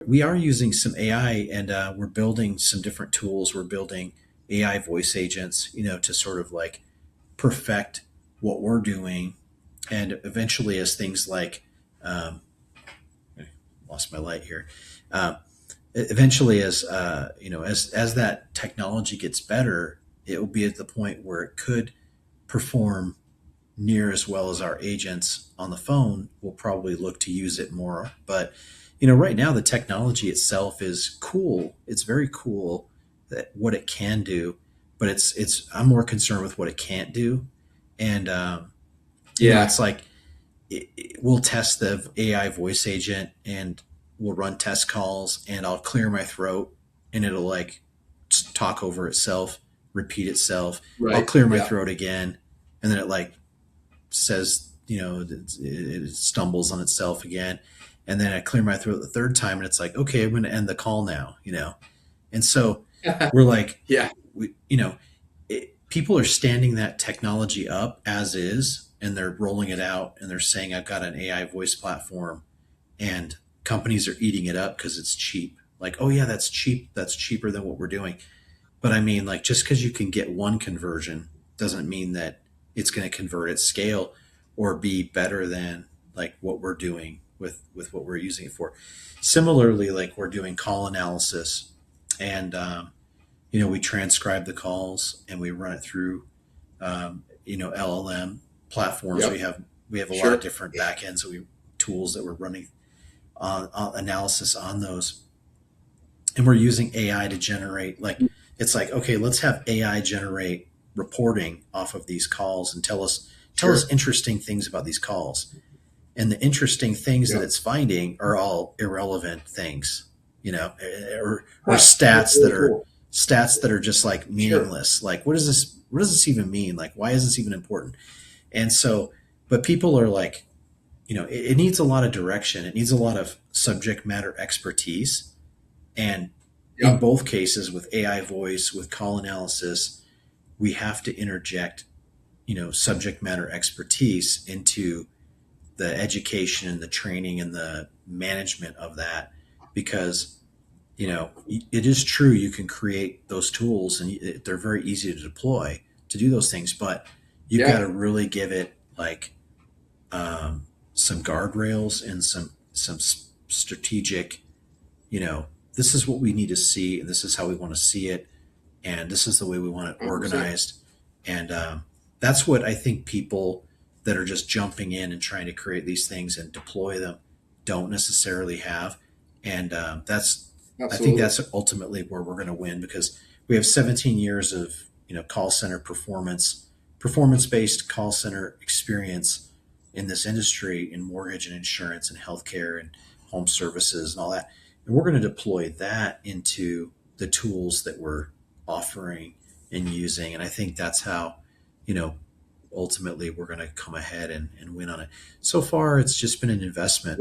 we are using some AI, and we're building some different tools. We're building AI voice agents, to sort of like perfect what we're doing, and eventually, as things like I lost my light here. Uh, Eventually, as that technology gets better, it will be at the point where it could perform near as well as our agents on the phone. Will probably look to use it more. But right now the technology itself is cool. It's very cool that what it can do, but it's I'm more concerned with what it can't do. And Yeah. it's like we'll test the AI voice agent, and we'll run test calls, and I'll clear my throat, and it'll like talk over itself, repeat itself. I'll Right. clear my Yeah. throat again, and then it like says, it stumbles on itself again. And then I clear my throat the third time, and it's like, okay, I'm going to end the call now. And so we're like, Yeah. people are standing that technology up as is, and they're rolling it out, and they're saying, I've got an AI voice platform, and companies are eating it up because it's cheap. Like, oh yeah, that's cheap. That's cheaper than what we're doing. But I mean, like, just because you can get one conversion doesn't mean that it's going to convert at scale or be better than like what we're doing with what we're using it for. Similarly, like we're doing call analysis, and we transcribe the calls and we run it through LLM platforms. Yep. We have a lot of Sure. different backends that we tools that we're running analysis on those, and we're using AI to generate, like, it's like, okay, let's have AI generate reporting off of these calls and tell us Sure. interesting things about these calls. And the interesting things that Yep. it's finding are all irrelevant things, or Huh. That's stats that really are cool. just like Sure. meaningless. Like, what does this even mean? Like, why is this even important? And so, but people are like, it needs a lot of direction. It needs a lot of subject matter expertise. And in Yep. both cases, with AI voice, with call analysis, we have to interject, subject matter expertise into the education and the training and the management of that, because it is true, you can create those tools, and they're very easy to deploy to do those things, but you've got Yeah. to really give it like some guardrails and some strategic, this is what we need to see, and this is how we want to see it, and this is the way we want it 100%. organized. And that's what I think people that are just jumping in and trying to create these things and deploy them don't necessarily have. And I think Absolutely. that's ultimately where we're going to win, because we have 17 years of call center performance based call center experience in this industry, in mortgage and insurance and healthcare and home services and all that. And we're going to deploy that into the tools that we're offering and using. And I think that's how, you know, ultimately we're going to come ahead and win on it. So far, it's just been an investment.